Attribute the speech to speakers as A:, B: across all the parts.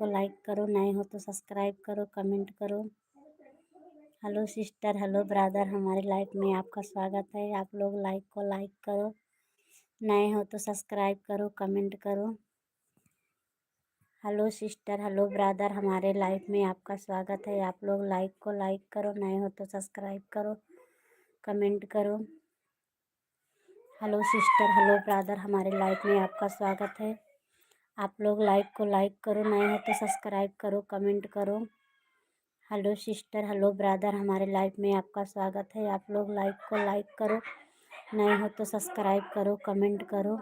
A: को लाइक करो, नए हो तो सब्सक्राइब करो, कमेंट करो। हेलो सिस्टर, हेलो ब्रदर, हमारी लाइफ में आपका स्वागत है। आप लोग लाइक को लाइक करो, नए हो तो सब्सक्राइब करो, कमेंट करो। हेलो सिस्टर, हेलो ब्रदर, हमारे लाइफ में आपका स्वागत है। आप लोग लाइक को लाइक करो, नए हो तो सब्सक्राइब करो, कमेंट करो। हेलो सिस्टर, हेलो ब्रदर, हमारे लाइफ में आपका स्वागत है। आप लोग लाइक को लाइक करो, नए हो तो सब्सक्राइब करो, कमेंट करो। हेलो सिस्टर, हेलो ब्रदर, हमारे लाइफ में आपका स्वागत है। आप लोग लाइक को लाइक करो, नए हो तो सब्सक्राइब करो, कमेंट करो।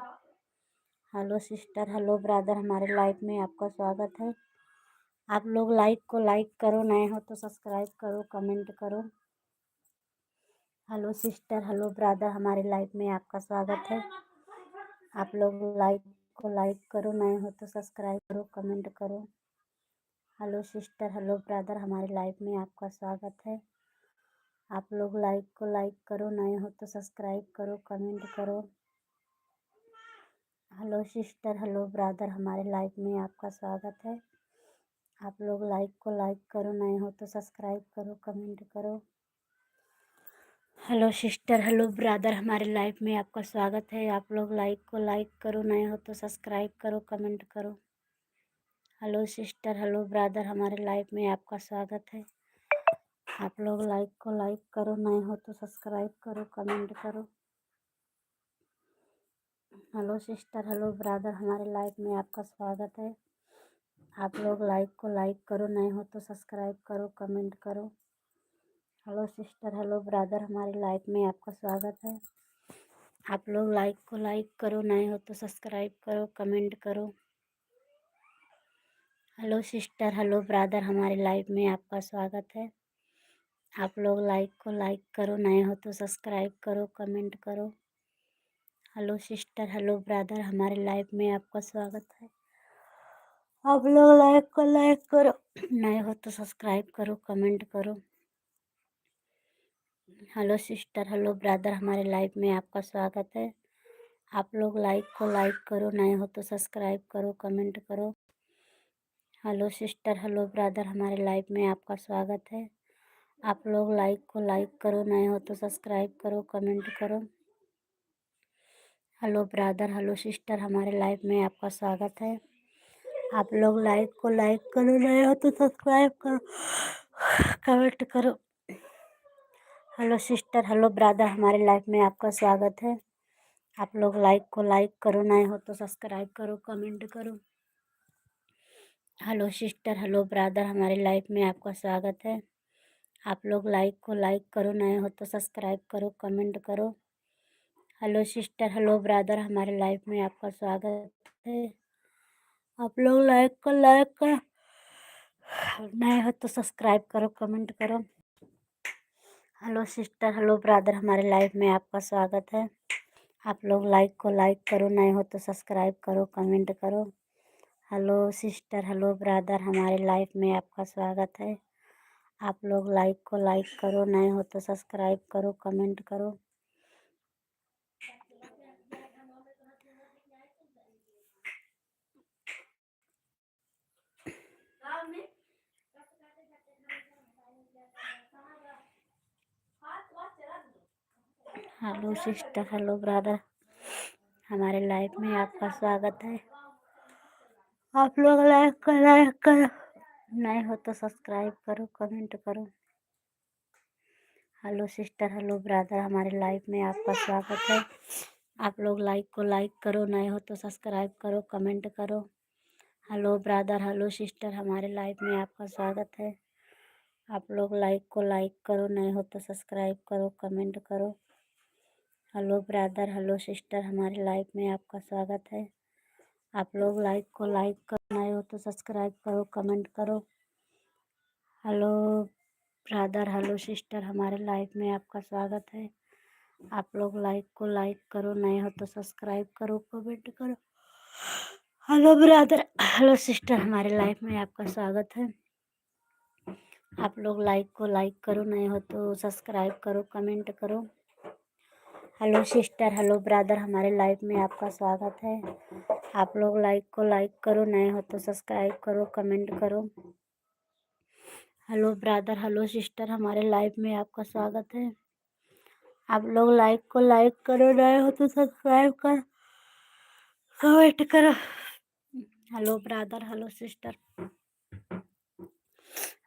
A: हेलो सिस्टर, हेलो ब्रदर, हमारे लाइफ में आपका स्वागत है। आप लोग लाइक को लाइक करो, नए हो तो सब्सक्राइब करो, कमेंट करो। हेलो सिस्टर, हेलो ब्रदर, हमारे लाइफ में आपका स्वागत है। आप लोग लाइक को लाइक करो, नए हो तो सब्सक्राइब करो, कमेंट करो। हेलो सिस्टर, हेलो ब्रदर, हमारी लाइफ में आपका स्वागत है। आप लोग लाइक को लाइक करो, नए हो तो सब्सक्राइब करो, कमेंट करो। हेलो सिस्टर, हेलो ब्रदर, हमारे लाइफ में आपका स्वागत है। आप लोग लाइक को लाइक करो, नए हो तो सब्सक्राइब करो, कमेंट करो। हेलो सिस्टर, हेलो ब्रदर, हमारे लाइफ में आपका स्वागत है। आप लोग लाइक को लाइक करो, नए हो तो सब्सक्राइब करो, कमेंट करो। हेलो सिस्टर, हेलो ब्रदर, हमारे लाइफ में आपका स्वागत है। आप लोग लाइक को लाइक करो, नए हो तो सब्सक्राइब करो, कमेंट करो। हेलो सिस्टर, हेलो ब्रदर, हमारे लाइफ में आपका स्वागत है। आप लोग लाइक को लाइक करो, नए हो तो सब्सक्राइब करो, कमेंट करो। हेलो सिस्टर, हेलो ब्रदर, हमारी लाइफ में आपका स्वागत है। आप लोग लाइक को लाइक करो, नए हो तो सब्सक्राइब करो, कमेंट करो। हेलो सिस्टर, हेलो ब्रदर, हमारी लाइफ में आपका स्वागत है। आप लोग लाइक को लाइक करो, नए हो तो सब्सक्राइब करो, कमेंट करो। हेलो सिस्टर, हेलो ब्रदर, हमारे लाइफ में आपका स्वागत है। आप लोग लाइक को लाइक करो, नए हो तो सब्सक्राइब करो, कमेंट करो। हेलो सिस्टर, हेलो ब्रदर, हमारे लाइफ में आपका स्वागत है। आप लोग लाइक को लाइक करो, नए हो तो सब्सक्राइब करो, कमेंट करो। हेलो सिस्टर, हेलो ब्रदर, हमारे लाइफ में आपका स्वागत है। आप लोग लाइक को लाइक करो, नए हो तो सब्सक्राइब करो, कमेंट करो। हेलो ब्रदर, हेलो सिस्टर, हमारे लाइफ में आपका स्वागत है। आप लोग लाइक को लाइक करो, नए हो तो सब्सक्राइब करो, कमेंट करो। हेलो सिस्टर, हेलो ब्रदर, हमारे लाइफ में आपका स्वागत है। आप लोग लाइक को लाइक करो, नए हो तो सब्सक्राइब करो, कमेंट करो। हेलो सिस्टर, हेलो ब्रदर, हमारे लाइफ में आपका स्वागत है। आप लोग लाइक को लाइक करो, नए हो तो सब्सक्राइब करो, कमेंट करो। हेलो सिस्टर, हेलो ब्रदर, हमारे लाइफ में आपका स्वागत है। आप लोग लाइक को लाइक करो, नए हो तो सब्सक्राइब करो, कमेंट करो। हेलो सिस्टर, हेलो ब्रदर, हमारे लाइफ में आपका स्वागत है। आप लोग लाइक को लाइक करो, नए हो तो सब्सक्राइब करो, कमेंट करो। हेलो सिस्टर, हेलो ब्रदर, हमारे लाइफ में आपका स्वागत है। आप लोग लाइक को लाइक करो, नए हो तो सब्सक्राइब करो, कमेंट करो। हेलो सिस्टर, हेलो ब्रदर, हमारे लाइफ में आपका स्वागत है। आप लोग लाइक करो, नए हो तो सब्सक्राइब करो, कमेंट करो। हेलो सिस्टर, हेलो ब्रदर, हमारे लाइफ में आपका स्वागत है। आप लोग लाइक को लाइक करो, नए हो तो सब्सक्राइब करो, कमेंट करो। हेलो ब्रदर, हेलो सिस्टर, हमारे लाइफ में आपका स्वागत है। आप लोग लाइक को लाइक करो, नए हो तो सब्सक्राइब करो, कमेंट करो। हेलो ब्रदर, हेलो सिस्टर, हमारे लाइफ में आपका स्वागत है। आप लोग लाइक को लाइक करो, नए हो तो सब्सक्राइब करो, कमेंट करो। हेलो ब्रदर, हेलो सिस्टर, हमारे लाइफ में आपका स्वागत है। आप लोग लाइक को लाइक करो, नए हो तो सब्सक्राइब करो, कमेंट करो। हेलो ब्रदर, हेलो सिस्टर, हमारे लाइफ में आपका स्वागत है। आप लोग लाइक को लाइक करो, नए हो तो सब्सक्राइब करो, कमेंट करो। हेलो सिस्टर, हेलो ब्रदर, हमारे लाइफ में आपका स्वागत है। आप लोग लाइक को लाइक करो, नए हो तो सब्सक्राइब करो, कमेंट करो। हेलो ब्रदर, हेलो सिस्टर, हमारे लाइफ में आपका स्वागत है। आप लोग लाइक को लाइक करो, नए हो तो सब्सक्राइब कर कमेंट करो। हेलो ब्रदर, हेलो सिस्टर,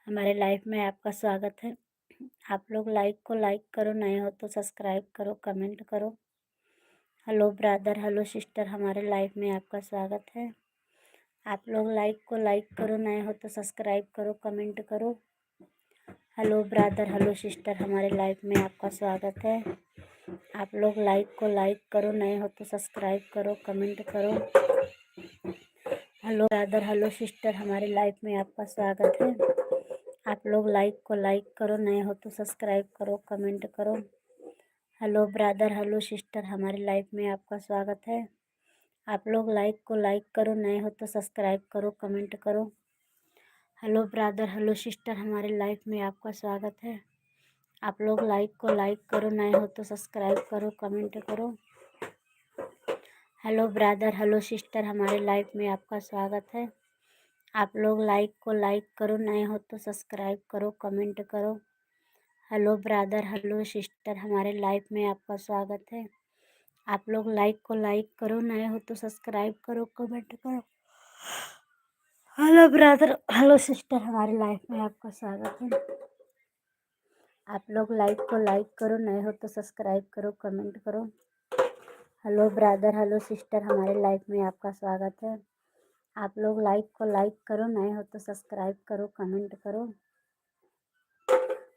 A: हमारे लाइफ में आपका स्वागत है। आप लोग लाइक को लाइक करो, नए हो तो सब्सक्राइब करो, कमेंट करो। हेलो ब्रदर, हेलो सिस्टर, हमारे लाइफ में आपका स्वागत है। आप लोग लाइक को लाइक करो, नए हो तो सब्सक्राइब करो, कमेंट करो। हेलो ब्रदर, हेलो सिस्टर, हमारे लाइफ में आपका स्वागत है। आप लोग लाइक को लाइक करो, नए हो तो सब्सक्राइब करो, कमेंट करो। हेलो ब्रदर, हेलो सिस्टर, हमारे लाइफ में आपका स्वागत है। आप लोग लाइक को लाइक करो, नए हो तो सब्सक्राइब करो, कमेंट करो। हेलो ब्रदर, हेलो सिस्टर, हमारे लाइफ में आपका स्वागत है। आप लोग लाइक को लाइक करो, नए हो तो सब्सक्राइब करो, कमेंट करो। हेलो ब्रदर, हेलो सिस्टर, हमारे लाइफ में आपका स्वागत है। आप लोग लाइक को लाइक करो, नए हो तो सब्सक्राइब करो, कमेंट करो। हेलो ब्रदर, हेलो सिस्टर, हमारे लाइफ में आपका स्वागत है। आप लोग लाइक को लाइक करो, नए हो तो सब्सक्राइब करो, कमेंट करो। हेलो ब्रदर, हेलो सिस्टर, हमारे लाइफ में आपका स्वागत है। आप लोग लाइक को लाइक करो, नए हो तो सब्सक्राइब करो, कमेंट करो। हेलो ब्रदर, हेलो सिस्टर, हमारे लाइफ में आपका स्वागत है। आप लोग लाइक को लाइक करो, नए हो तो सब्सक्राइब करो, कमेंट करो। हेलो ब्रदर, हेलो सिस्टर, हमारे लाइफ में आपका स्वागत है। आप लोग लाइक को लाइक करो, नए हो तो सब्सक्राइब करो, कमेंट करो।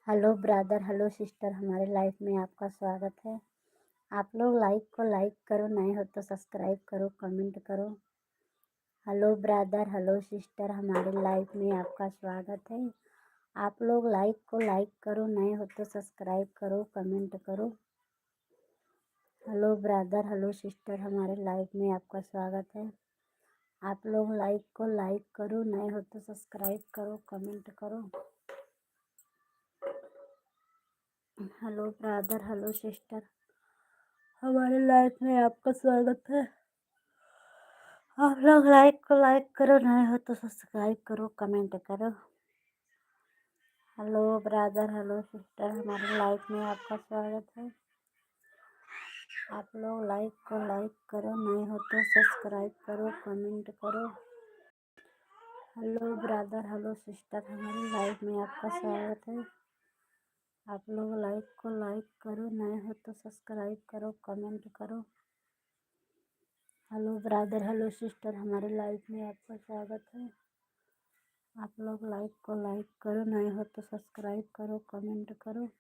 A: हेलो ब्रदर, हेलो सिस्टर, हमारे लाइफ में आपका स्वागत है। आप लोग लाइक को लाइक करो, नए हो तो सब्सक्राइब करो, कमेंट करो। हेलो ब्रदर, हेलो सिस्टर, हमारे लाइफ में आपका स्वागत है। आप लोग लाइक को लाइक करो, नए हो तो सब्सक्राइब करो, कमेंट करो। हेलो ब्रदर, हेलो सिस्टर, हमारे लाइफ में आपका स्वागत है। आप लोग लाइक को लाइक करो, नए हो तो सब्सक्राइब करो, कमेंट करो। हेलो ब्रदर, हेलो सिस्टर, हमारे लाइफ में आपका स्वागत है। आप लोग लाइक को लाइक करो, नए हो तो सब्सक्राइब करो, कमेंट करो। हेलो ब्रदर, हेलो सिस्टर, हमारे लाइफ में आपका स्वागत है। आप लोग लाइक को लाइक करो, नए हो तो सब्सक्राइब करो, कमेंट करो। हेलो ब्रदर, हेलो सिस्टर, हमारी लाइफ में आपका स्वागत है। आप लोग लाइक को लाइक करो, नए हो तो सब्सक्राइब करो, कमेंट करो। हेलो ब्रदर, हेलो सिस्टर, हमारे लाइफ में आपका स्वागत है। आप लोग लाइक को लाइक करो, नए हो तो सब्सक्राइब करो, कमेंट करो।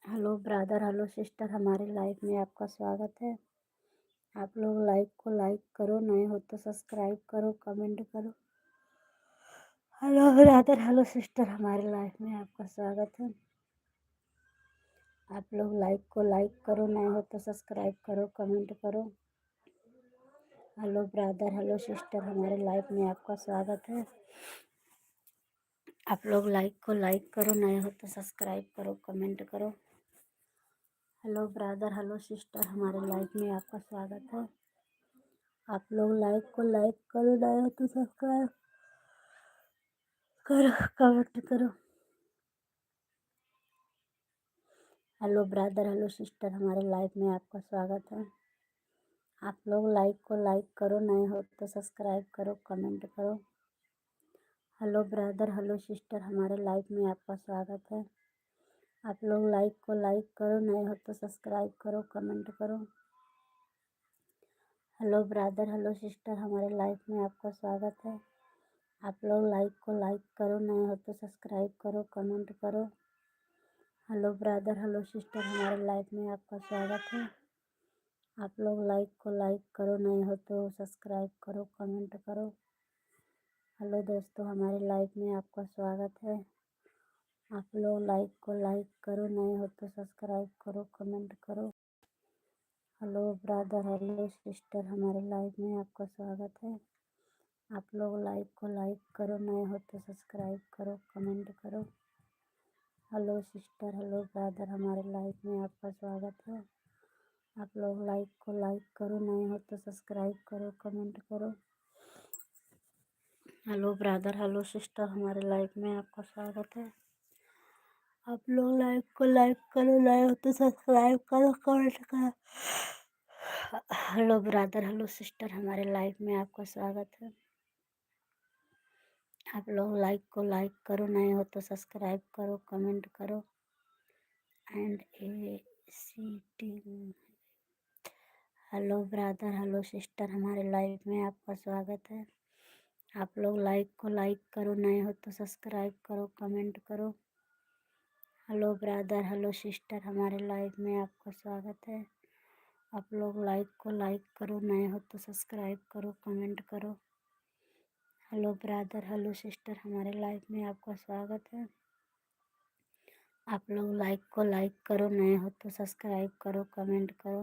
A: हेलो ब्रदर, हेलो सिस्टर, हमारे लाइफ में आपका स्वागत है। आप लोग लाइक को लाइक करो, नए हो तो सब्सक्राइब करो, कमेंट करो। हेलो ब्रदर, हेलो सिस्टर, हमारे लाइफ में आपका स्वागत है। आप लोग लाइक को लाइक करो, नए हो तो सब्सक्राइब करो, कमेंट करो। हेलो ब्रदर, हेलो सिस्टर, हमारे लाइफ में आपका स्वागत है। आप लोग लाइक को लाइक करो, नए हो तो सब्सक्राइब करो, कमेंट करो। हेलो ब्रदर, हेलो सिस्टर, हमारे लाइफ में आपका स्वागत है। आप लोग लाइक को लाइक करो, नए हो तो सब्सक्राइब करो, कमेंट करो। हेलो ब्रदर, हेलो सिस्टर, हमारे लाइफ में आपका स्वागत है। आप लोग लाइक को लाइक करो, नए हो तो सब्सक्राइब करो, कमेंट करो। हेलो ब्रदर, हेलो सिस्टर, हमारे लाइफ में आपका स्वागत है। आप लोग लाइक को लाइक करो, नए हो तो सब्सक्राइब करो, कमेंट करो। हेलो ब्रदर, हेलो सिस्टर, हमारे लाइफ में आपका स्वागत है। आप लोग लाइक को लाइक करो, नए हो तो सब्सक्राइब करो, कमेंट करो। हेलो ब्रदर, हेलो सिस्टर, हमारे लाइफ में आपका स्वागत है। आप लोग लाइक को लाइक करो, नए हो तो सब्सक्राइब करो, कमेंट करो। हेलो दोस्तों, हमारे लाइफ में आपका स्वागत है। आप लोग लाइक को लाइक करो, नए हो तो सब्सक्राइब करो, कमेंट करो। हेलो ब्रदर, हेलो सिस्टर, हमारे लाइफ में आपका स्वागत है। आप लोग लाइक को लाइक करो, नए हो तो सब्सक्राइब करो, कमेंट करो। हेलो सिस्टर, हेलो ब्रदर, हमारे लाइफ में आपका स्वागत है। आप लोग लाइक को लाइक करो, नए हो तो सब्सक्राइब करो, कमेंट करो। हेलो ब्रदर, हेलो सिस्टर, हमारे लाइफ में आपका स्वागत है। आप लोग लाइक को लाइक करो, नए हो तो सब्सक्राइब करो, कमेंट करो। हेलो ब्रदर, हेलो सिस्टर, हमारे लाइफ में आपका स्वागत है। आप लोग लाइक को लाइक करो, नए हो तो सब्सक्राइब करो, कमेंट करो। And A C T. Hello brother, hello sister, हमारे लाइफ में आपका स्वागत है। आप लोग लाइक को लाइक करो, नए हो तो सब्सक्राइब करो, कमेंट करो। हेलो ब्रदर, हेलो सिस्टर, हमारे लाइफ में आपका स्वागत है। आप लोग लाइक को लाइक करो, नए हो तो सब्सक्राइब करो, कमेंट करो। हेलो ब्रदर, हेलो सिस्टर, हमारे लाइफ में आपका स्वागत है। आप लोग लाइक को लाइक करो, नए हो तो सब्सक्राइब करो, कमेंट करो।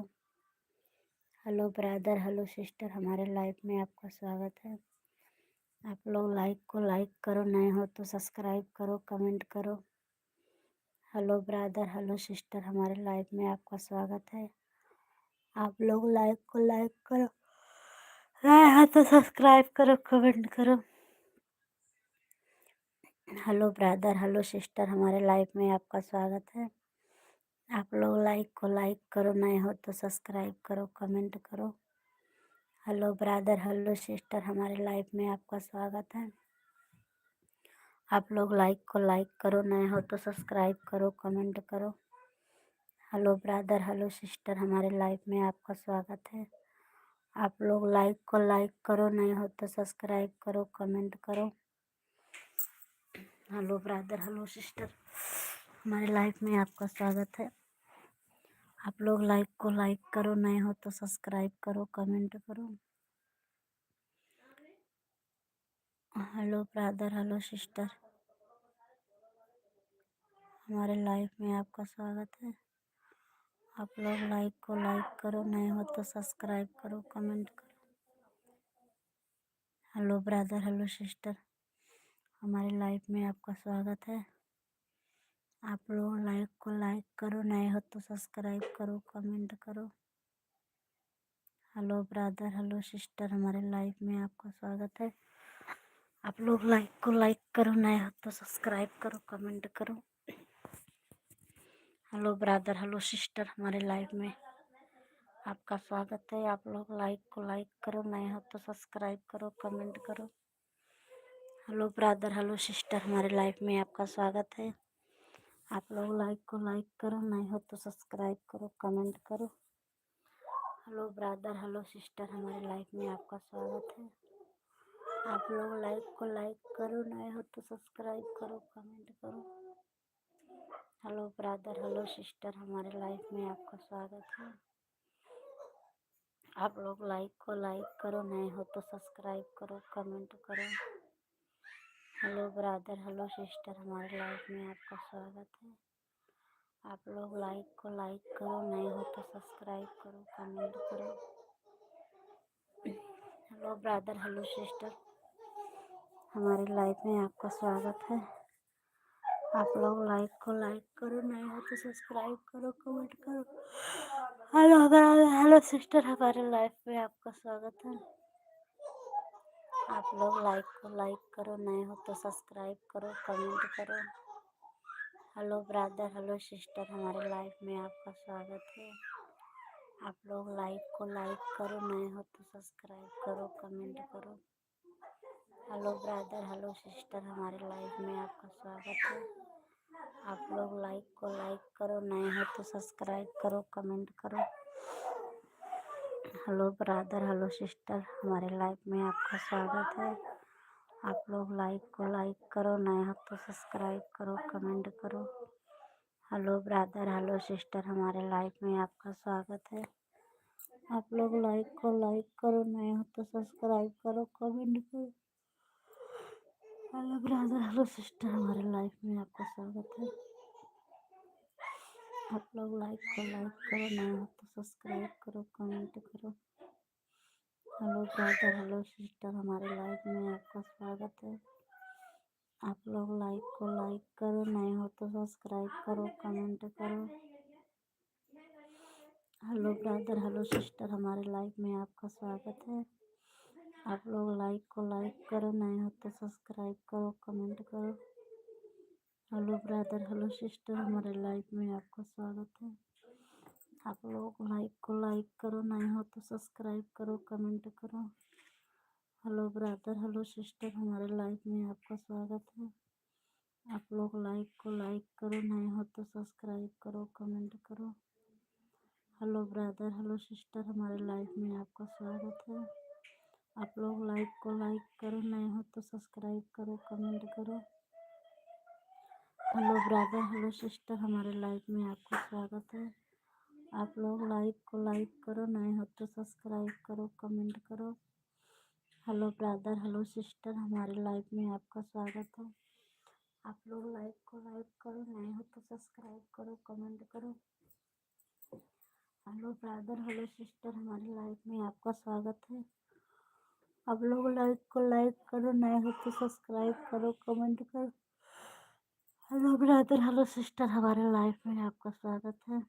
A: हेलो ब्रदर, हेलो सिस्टर, हमारे लाइफ में आपका स्वागत है। आप लोग लाइक को लाइक करो, नए हो तो सब्सक्राइब करो, कमेंट करो। हेलो ब्रदर, हेलो सिस्टर, हमारे लाइफ में आपका स्वागत है। आप लोग लाइक को लाइक करो, नए हो तो सब्सक्राइब करो, कमेंट करो। हेलो ब्रदर, हेलो सिस्टर, हमारे लाइफ में आपका स्वागत है। आप लोग लाइक को लाइक करो, नए हो तो सब्सक्राइब करो, कमेंट करो। हेलो ब्रदर, हेलो सिस्टर, हमारे लाइफ में आपका स्वागत है। आप लोग लाइक को लाइक करो, नए हो तो सब्सक्राइब करो, कमेंट करो। हेलो ब्रदर, हेलो सिस्टर, हमारे लाइफ में आपका स्वागत है। आप लोग लाइक को लाइक करो, नए हो तो सब्सक्राइब करो, कमेंट करो। हेलो ब्रदर, हेलो सिस्टर, हमारे लाइफ में आपका स्वागत है। आप लोग लाइक को लाइक करो, नए हो तो सब्सक्राइब करो, कमेंट करो। हेलो ब्रदर, हेलो सिस्टर, हमारे लाइफ में आपका स्वागत है। आप लोग लाइक को लाइक करो, नए हो तो सब्सक्राइब करो, कमेंट करो। हेलो ब्रदर, हेलो सिस्टर, हमारे लाइफ में आपका स्वागत है। आप लोग लाइक को लाइक करो, नए हो तो सब्सक्राइब करो, कमेंट करो। हेलो ब्रदर, हेलो सिस्टर, हमारे लाइफ में आपका स्वागत है। आप लोग लाइक को लाइक करो, नए हो तो सब्सक्राइब करो, कमेंट करो। हेलो ब्रदर, हेलो सिस्टर, हमारे लाइफ में आपका स्वागत है। आप लोग लाइक को लाइक करो, नए हो तो सब्सक्राइब करो, कमेंट करो। हेलो ब्रदर, हेलो सिस्टर, हमारे लाइफ में आपका स्वागत है। आप लोग लाइक को लाइक करो, नए हो तो सब्सक्राइब करो, कमेंट करो। हेलो ब्रदर, हेलो सिस्टर, हमारे लाइफ में आपका स्वागत है। आप लोग लाइक को लाइक करो, नए हो तो सब्सक्राइब करो, कमेंट करो। हेलो ब्रदर, हेलो सिस्टर, हमारे लाइफ में आपका स्वागत है। आप लोग लाइक को लाइक करो, नए हो तो सब्सक्राइब करो, कमेंट करो। हेलो ब्रदर, हेलो सिस्टर, हमारे लाइफ में आपका स्वागत है। आप लोग लाइक को लाइक करो, नए हो तो सब्सक्राइब करो, कमेंट करो। हेलो ब्रदर, हेलो सिस्टर, हमारी लाइफ में आपका स्वागत है। आप लोग लाइक को लाइक करो, नए हो तो सब्सक्राइब करो, कमेंट करो। हेलो ब्रदर, हेलो सिस्टर, हमारे लाइफ में आपका स्वागत है। आप लोग लाइक को लाइक करो, नए हो तो सब्सक्राइब करो, कमेंट करो। हेलो ब्रदर, हेलो सिस्टर, हमारे लाइफ में आपका स्वागत है। आप लोग लाइक को लाइक करो, नए हो तो सब्सक्राइब करो, कमेंट करो। हेलो ब्रदर, हेलो सिस्टर, हमारे लाइफ में आपका स्वागत है। आप लोग लाइक को लाइक करो, नए हो तो सब्सक्राइब करो, कमेंट करो। हेलो ब्रदर, हेलो सिस्टर, हमारे लाइफ में आपका स्वागत है। आप लोग लाइक को लाइक करो, नए हो तो सब्सक्राइब करो, कमेंट करो। हेलो ब्रदर, हेलो सिस्टर, हमारे लाइफ में आपका स्वागत है। आप लोग लाइक को लाइक करो, नए हो तो सब्सक्राइब करो, कमेंट करो। हेलो ब्रदर, हेलो सिस्टर, हमारे लाइफ में आपका स्वागत है। आप लोग लाइक को लाइक करो, नए हो तो सब्सक्राइब करो, कमेंट करो। हेलो ब्रदर, हेलो सिस्टर, हमारे लाइफ में आपका स्वागत है। आप लोग लाइक को लाइक करो, नए हो तो तो सब्सक्राइब करो, कमेंट करो। हेलो ब्रदर, हेलो सिस्टर, हमारे लाइफ में आपका स्वागत है। आप लोग लाइक को लाइक करो, नए हो तो सब्सक्राइब करो, कमेंट करो। हेलो ब्रदर, हेलो सिस्टर, हमारे लाइफ में आपका स्वागत है। आप लोग लाइक को लाइक करो, नए हो तो सब्सक्राइब करो, कमेंट करो। हेलो ब्रदर, हेलो सिस्टर, हमारे लाइफ में आपका स्वागत है। आप लोग लाइक को लाइक करो, नए हो तो सब्सक्राइब करो, कमेंट करो। हेलो ब्रदर, हेलो सिस्टर, हमारे लाइफ में आपका स्वागत है। आप लोग लाइक को लाइक करो, नए हो तो सब्सक्राइब करो, कमेंट करो। हेलो ब्रदर, हेलो सिस्टर, हमारे लाइफ में आपका स्वागत है। आप लोग लाइक को लाइक करो, नए हो तो सब्सक्राइब करो, कमेंट करो। हेलो ब्रदर, हेलो सिस्टर, हमारे लाइफ में आपका स्वागत है। आप लोग लाइक को लाइक करो, नए हो तो सब्सक्राइब करो, कमेंट करो। हेलो ब्रदर, हेलो सिस्टर, हमारी लाइफ में आपका स्वागत है। आप लोग लाइक को लाइक करो, नए हो तो सब्सक्राइब करो, कमेंट करो। हेलो ब्रदर, हेलो सिस्टर, हमारे लाइफ में आपका स्वागत है।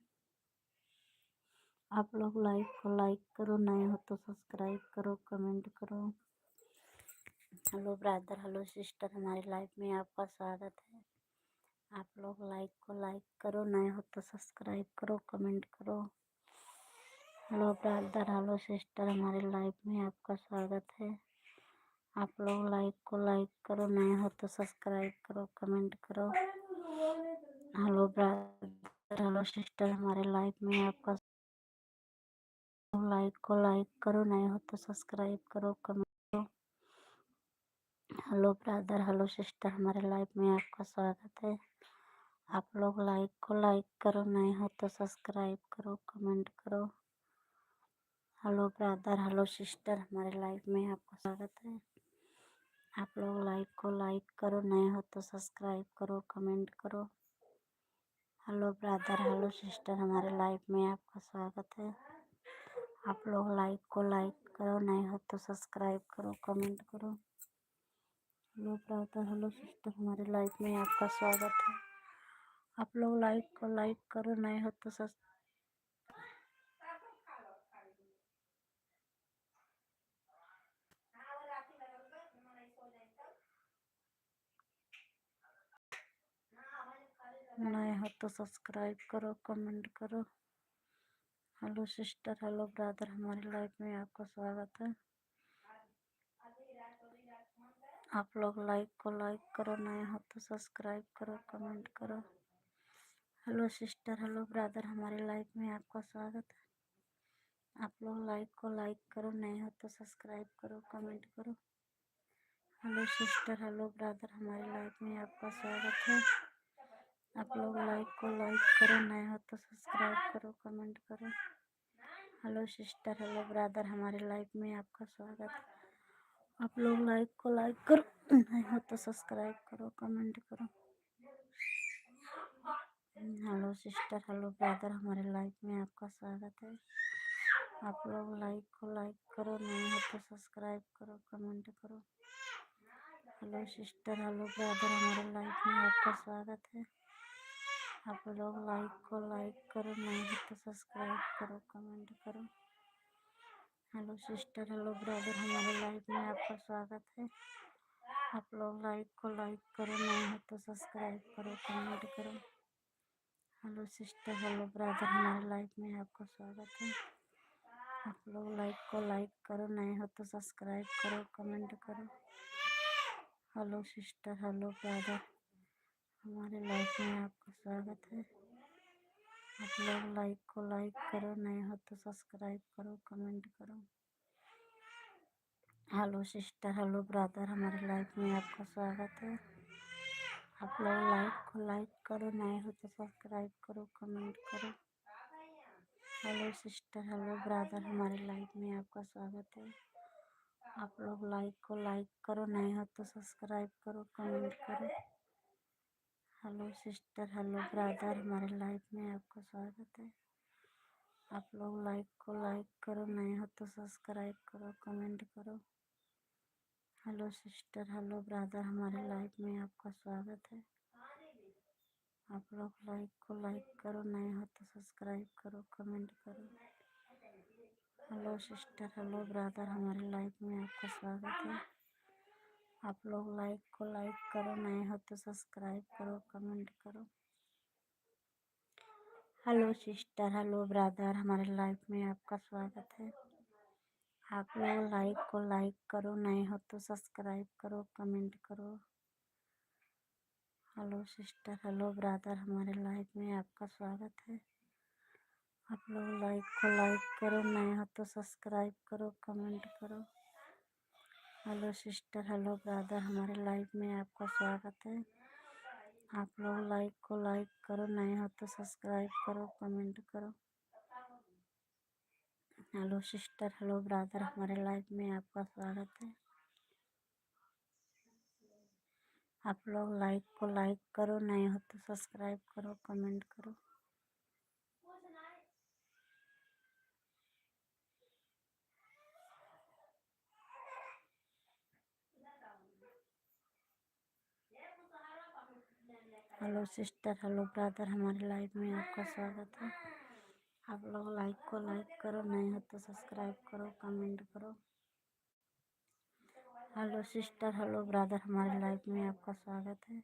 A: आप लोग लाइक को लाइक करो, नए हो तो सब्सक्राइब करो, कमेंट करो। हेलो ब्रदर, हेलो सिस्टर, हमारी लाइफ में आपका स्वागत है। आप लोग लाइक को लाइक करो, नए हो तो सब्सक्राइब करो, कमेंट करो। हेलो ब्रदर, हेलो सिस्टर, हमारी लाइफ में आपका स्वागत है। आप लोग लाइक को लाइक करो, नए हो तो सब्सक्राइब करो, कमेंट करो। हेलो ब्रदर, हेलो सिस्टर, हमारे लाइफ में आपका लाइक को लाइक करो, नए हो तो सब्सक्राइब करो, कमेंट करो। हेलो ब्रदर, हेलो सिस्टर, हमारे लाइफ में आपका स्वागत है। आप लोग लाइक को लाइक करो, नए हो तो सब्सक्राइब करो, कमेंट करो। हेलो ब्रदर, हेलो सिस्टर, हमारे लाइफ में आपका स्वागत है। आप लोग लाइक को लाइक करो, नए हो तो सब्सक्राइब करो, कमेंट करो। हेलो ब्रदर, हेलो सिस्टर, हमारे लाइफ में आपका स्वागत है। आप लोग लाइक को लाइक करो, नए हो तो सब्सक्राइब करो, कमेंट करो। हेलो ब्रदर, हेलो सिस्टर, हमारे लाइफ में आपका स्वागत है। आप लोग लाइक को लाइक करो, नए हो तो सब्सक्राइब करो, कमेंट करो। हेलो सिस्टर, हेलो ब्रदर, हमारी लाइफ में आपका स्वागत है। आप लोग लाइक को लाइक करो, नए हो तो सब्सक्राइब करो, कमेंट करो। हेलो सिस्टर, हेलो ब्रदर, हमारी लाइफ में आपका स्वागत है। आप लोग लाइक को लाइक करो, नए हो तो सब्सक्राइब करो, कमेंट करो। हेलो सिस्टर, हेलो ब्रदर, हमारी लाइफ में आपका स्वागत है। आप लोग लाइक को लाइक करो, नए हो तो सब्सक्राइब करो, कमेंट करो। हेलो सिस्टर, हेलो ब्रदर, हमारी लाइफ में आपका स्वागत है। आप लोग लाइक को लाइक करो, नए हो तो सब्सक्राइब करो, कमेंट करो। हेलो सिस्टर, हेलो ब्रदर, हमारे लाइफ में आपका स्वागत है। आप लोग लाइक को लाइक करो, नए हो तो सब्सक्राइब करो, कमेंट करो। हेलो सिस्टर, हेलो ब्रदर, हमारे लाइफ में आपका स्वागत है। आप लोग लाइक को लाइक करो, नए हो तो सब्सक्राइब करो, कमेंट करो। हेलो सिस्टर, हेलो ब्रदर, हमारे लाइफ में आपका स्वागत है। आप लोग लाइक को लाइक करो, नए हो तो सब्सक्राइब करो, कमेंट करो। हेलो सिस्टर, हेलो ब्रदर, हमारे लाइफ में आपका स्वागत है। आप लोग लाइक को लाइक करो, नए हो तो सब्सक्राइब करो, कमेंट करो। हेलो सिस्टर, हेलो ब्रदर, हमारे लाइफ में आपका स्वागत है। आप लोग लाइक को लाइक करो, नए हो तो सब्सक्राइब करो, कमेंट करो। हेलो सिस्टर, हेलो ब्रदर, हमारी लाइफ में आपका स्वागत है। आप लोग लाइक को लाइक करो, नए हो तो सब्सक्राइब करो, कमेंट करो। हेलो सिस्टर, हेलो ब्रदर, हमारी लाइफ में आपका स्वागत है। आप लोग लाइक को लाइक करो, नए हो तो सब्सक्राइब करो, कमेंट करो। हेलो सिस्टर, हेलो ब्रदर, हमारी लाइफ में आपका स्वागत है। आप लोग लाइक को लाइक करो, नए हो तो सब्सक्राइब करो, कमेंट करो। हेलो सिस्टर, हेलो ब्रदर, हमारी लाइफ में आपका स्वागत है। आप लोग लाइक को लाइक करो, नए हो तो सब्सक्राइब करो, कमेंट करो। हेलो सिस्टर, हेलो ब्रदर, हमारे लाइफ में आपका स्वागत है। आप लोग लाइक को लाइक करो, नए हो तो सब्सक्राइब करो, कमेंट करो। हेलो सिस्टर, हेलो ब्रदर, हमारे लाइफ में आपका स्वागत है। आप लोग लाइक को लाइक करो, नए हो तो सब्सक्राइब करो, कमेंट करो। हेलो सिस्टर, हेलो ब्रदर, हमारे लाइफ में आपका स्वागत है। आप लोग लाइक को लाइक करो, नए हो तो सब्सक्राइब करो, कमेंट करो। हेलो सिस्टर, हेलो ब्रदर, हमारे लाइफ में आपका स्वागत है। आप लोग लाइक को लाइक करो, नए हो तो सब्सक्राइब करो, कमेंट करो। हेलो सिस्टर, हेलो ब्रदर, हमारे लाइफ में आपका स्वागत है। आप लोग लाइक को लाइक करो, नए हो तो सब्सक्राइब करो, कमेंट करो। हेलो सिस्टर, हेलो ब्रदर, हमारे लाइफ में आपका स्वागत है। आप लोग लाइक को लाइक करो, नए हो तो सब्सक्राइब करो, कमेंट करो। हेलो सिस्टर, हेलो ब्रदर, हमारे लाइफ में आपका स्वागत है।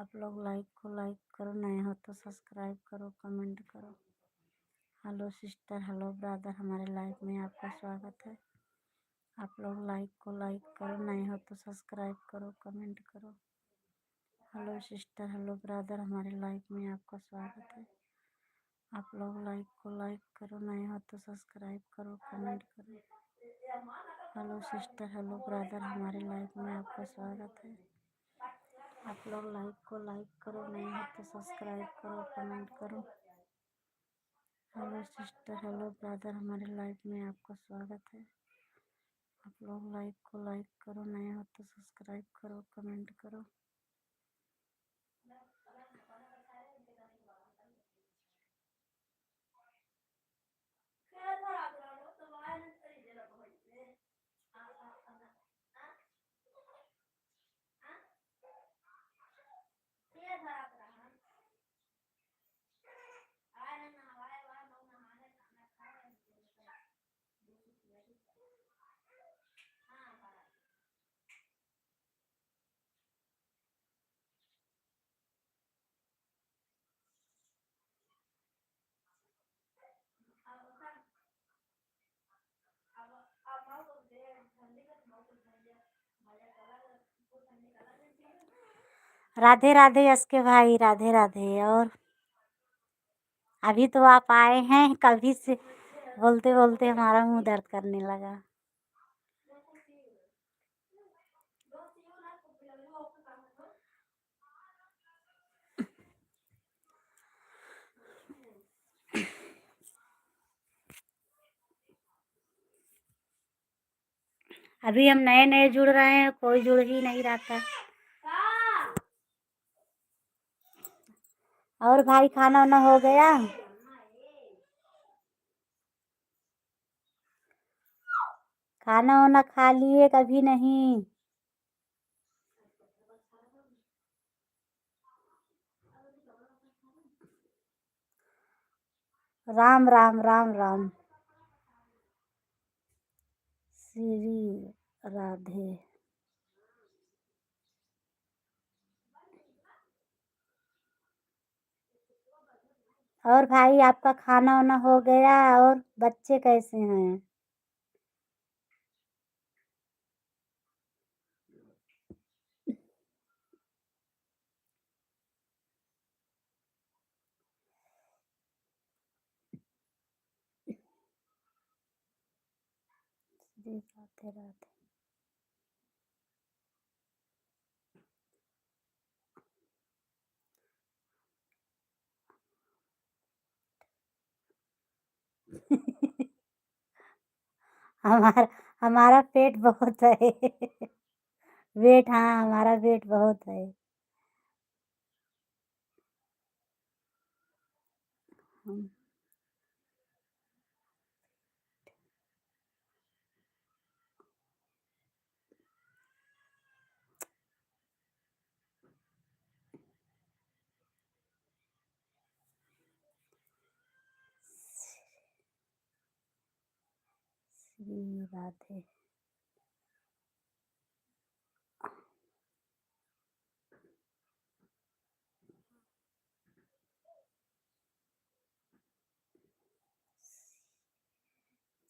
A: आप लोग लाइक को लाइक करो, नए हो तो सब्सक्राइब करो, कमेंट करो। हेलो सिस्टर, हेलो ब्रदर, हमारे लाइफ में आपका स्वागत है। आप लोग लाइक को लाइक करो, नए हो तो सब्सक्राइब करो, कमेंट करो। हेलो सिस्टर, हेलो ब्रदर, हमारे लाइफ में आपका स्वागत है। आप लोग लाइक को लाइक करो, नए हो तो सब्सक्राइब करो, कमेंट करो। हेलो सिस्टर, हेलो ब्रदर, हमारे लाइफ में आपका स्वागत है। आप लोग लाइक को लाइक करो, नए हो तो सब्सक्राइब करो, कमेंट करो। हेलो सिस्टर, हेलो ब्रदर, हमारे लाइफ में आपका स्वागत है। आप लोग लाइक को लाइक करो, नए हो तो सब्सक्राइब करो, कमेंट करो। राधे राधे यस के भाई, राधे राधे। और अभी तो आप आए हैं, कभी से बोलते बोलते हमारा मुंह दर्द करने लगा। अभी हम नए नए जुड़ रहे हैं, कोई जुड़ ही नहीं रहा था। और भाई खाना वाना हो गया? खाना वाना खा लिए कभी नहीं? राम राम राम राम। श्री राधे। और भाई आपका खाना वाना हो गया? और बच्चे कैसे हैं? श्री राधे राधे। हमारा हमारा पेट बहुत है। वेट, हाँ हमारा वेट बहुत है। हम श्री राधे।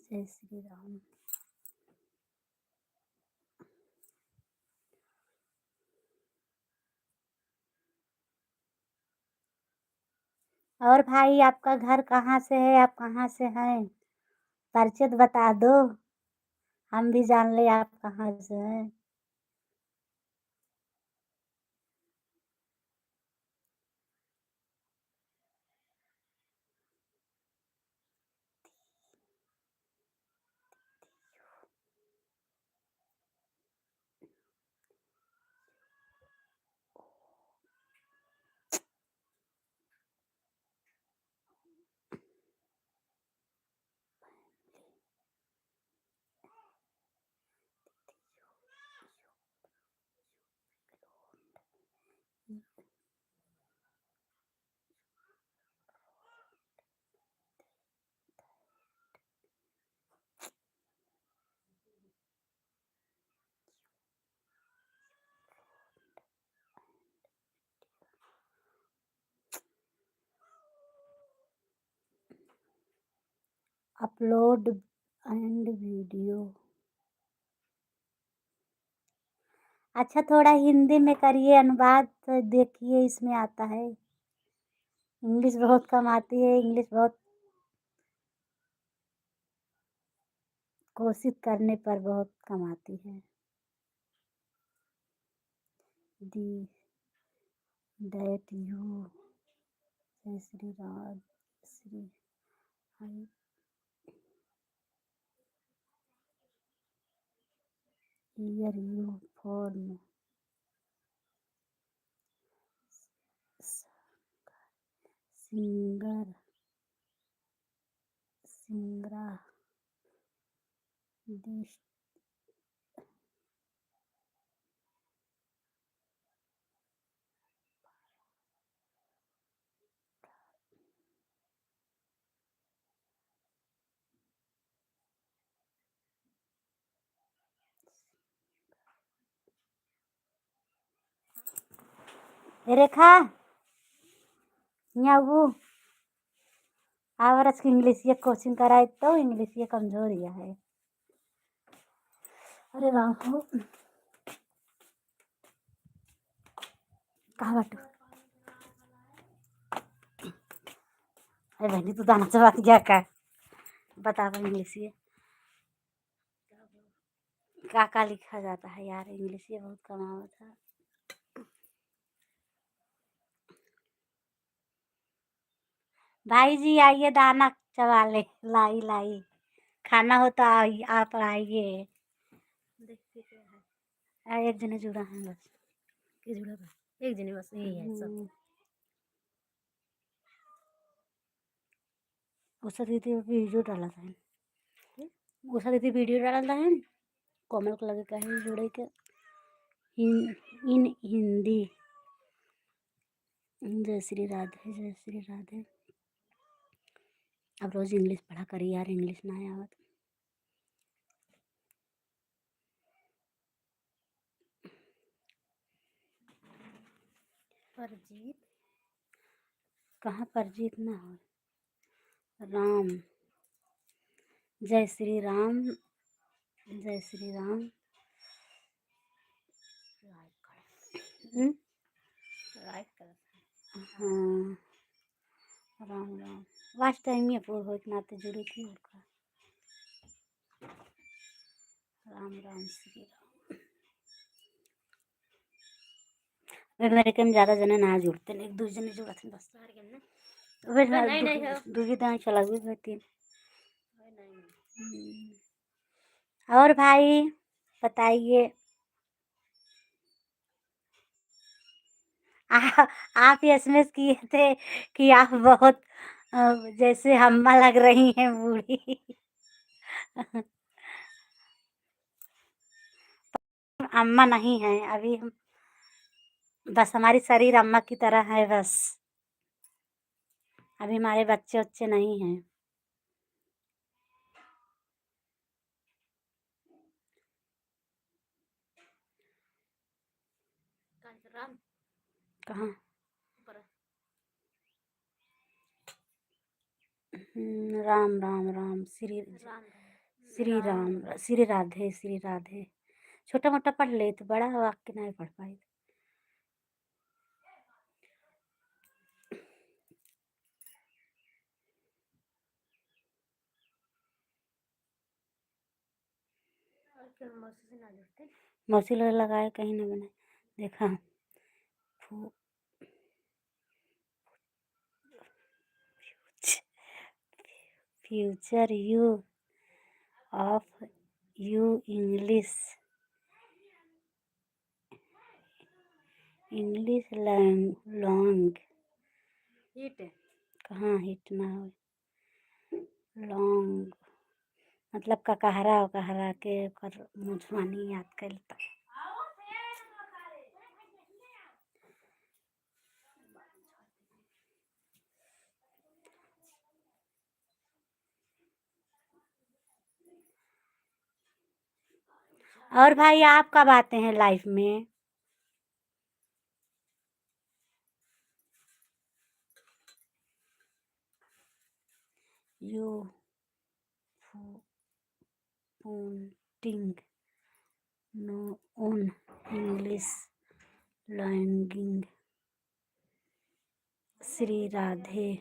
A: जय श्री राम। और भाई आपका घर कहाँ से है, आप कहाँ से हैं? परिचय बता दो, हम भी जान ले आप कहाँ से हैं। Upload and video. अच्छा थोड़ा हिंदी में करिए अनुवाद, तो देखिए इसमें आता है। इंग्लिश बहुत कम आती है, इंग्लिश बहुत कोशिश करने पर बहुत कम आती है। The date you. जय श्री राम। श्री I hear you form singer सिंगरा दिस। रेखा न्याऊ आवरस की इंग्लिश ये कोचिंग कराए तो इंग्लिश ये कमजोर ही है। अरे राम हो कहाँ बटू। अरे बहनी तू दाना चबा दिया का बता दो इंग्लिश ये का लिखा जाता है यार, इंग्लिश ये बहुत कम आवत है। भाई जी आइए दाना चबा ले। लाई लाई खाना हो तो आप आइए। देखते क्या है। एक जने जुड़ा है बस, के जुड़ा बस एक जने बस यही है सब। उषा दीदी वीडियो डाला था, उषा दीदी वीडियो डाला है, कोमल को लगे कहीं जुड़े के इन हिंदी। जय श्री राधे जय श्री राधे। अब रोज इंग्लिश पढ़ा करी यार, इंग्लिश ना आवत। परजीत कहाँ परजीत ना हो। राम जय श्री राम जय श्री राम। हाँ राम राम वाच टाइम ही पूर हो नाते जुड़ी थी उनका। राम राम श्री राम। मेरे कम ज़्यादा जने ना जुड़ते एक दो जने जुड़ा थे बस दूसरी दाएँ चला गई तीन। और भाई बताइए आप एसएमएस किए थे कि आप बहुत जैसे अम्मा लग रही हैं बूढ़ी। अम्मा नहीं है अभी हम, बस हमारी शरीर अम्मा की तरह है बस, अभी हमारे बच्चे नहीं हैं। कहाँ? राम राम राम श्री राम श्री राधे श्री राधे। छोटा मोटा पढ़ ले तो बड़ा वाक्य नहीं पढ़ पाई। मौसी लोग लगाए कहीं न बने देखा। Future you of you English long कहाँ हिट ना हो। लॉन्ग मतलब ककहरा उकहरा के ओकर मुझवानी याद कैलता। और भाई आप कब आते हैं लाइफ में? यू पोंटिंग no on English language Shri Radhe.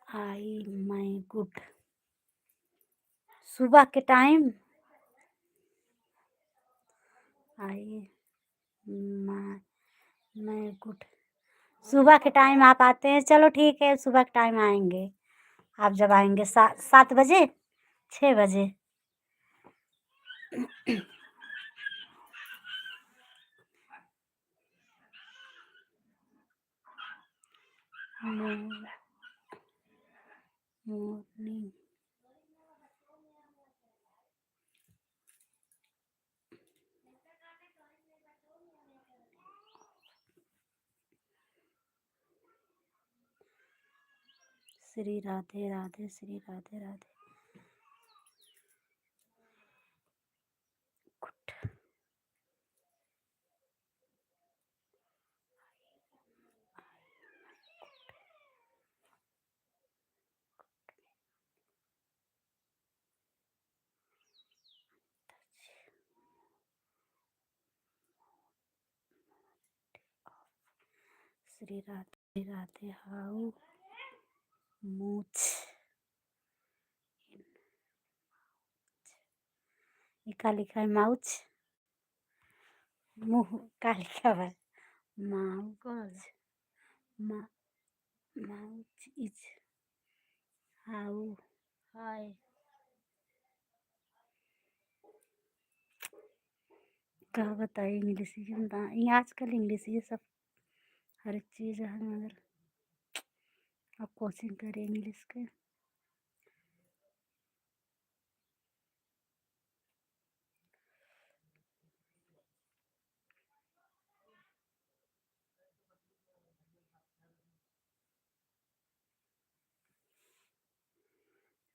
A: I my good सुबह के टाइम आई माई गुड सुबह के टाइम आप आते हैं। चलो ठीक है सुबह के टाइम आएंगे। आप जब आएंगे 7 बजे 6 बजे morning Shri Radhe Radhe Shri Radhe Radhe good. Shri Radhe Radhe how मूछ ये का लिखा है? माउच मुँह का लिखा है? माउच माउच इज हाउ हाय। क्या बताइए इंग्लिश ये आजकल इंग्लिश ये सब हर एक चीज़ है मगर आप कोचिंग करें इंग्लिश के।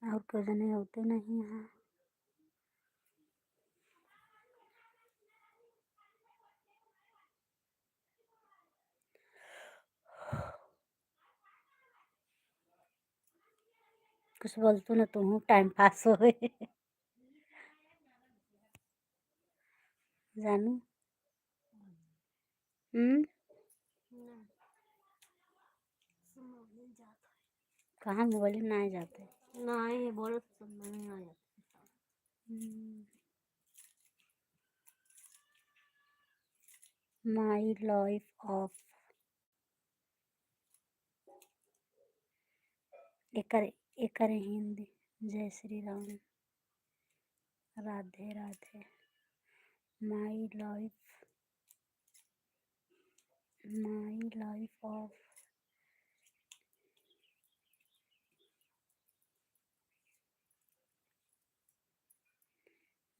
A: और कोई जने होते नहीं हैं। कुछ बोलतो ना तुम टाइम पास हो जानू कहाँ मोबाइल ना जाते नहीं बोलो तो नहीं आ जाते। माई लाइफ ऑफ एकर हिंदी जय Shri Ram Radhe Radhe. My life of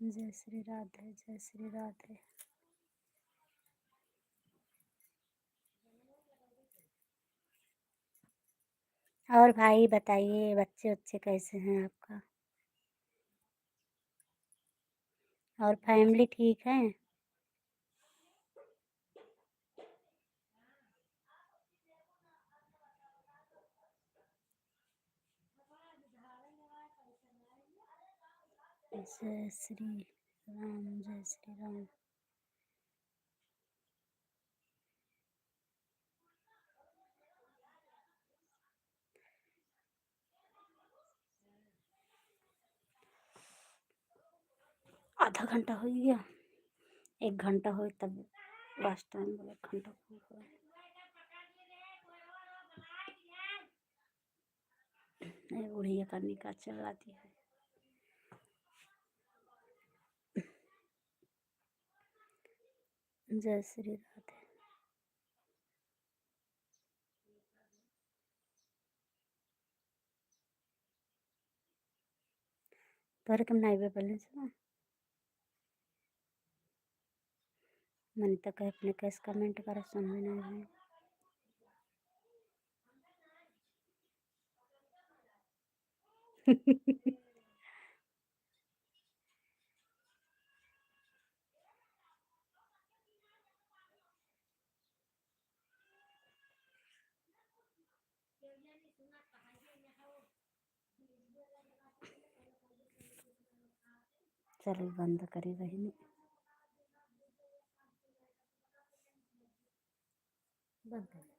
A: जय श्री राधे, जय श्री राधे। और भाई बताइए, बच्चे बच्चे कैसे हैं आपका? और फैमिली ठीक है? जय श्री राम, जय श्री राम। आधा घंटा हो गया, 1 घंटा हो तब लास्ट टाइम बोला 1 घंटा पूरा हुआ। नहीं, बुढ़िया करने का चलाती है। जय श्री राधे। तोहरे कम नाइबे बैलेंस है। मैंने तो कहे अपने कैसे कमेंट कर समझ नहीं है। चलो बंद करी बहनी, बंद कर।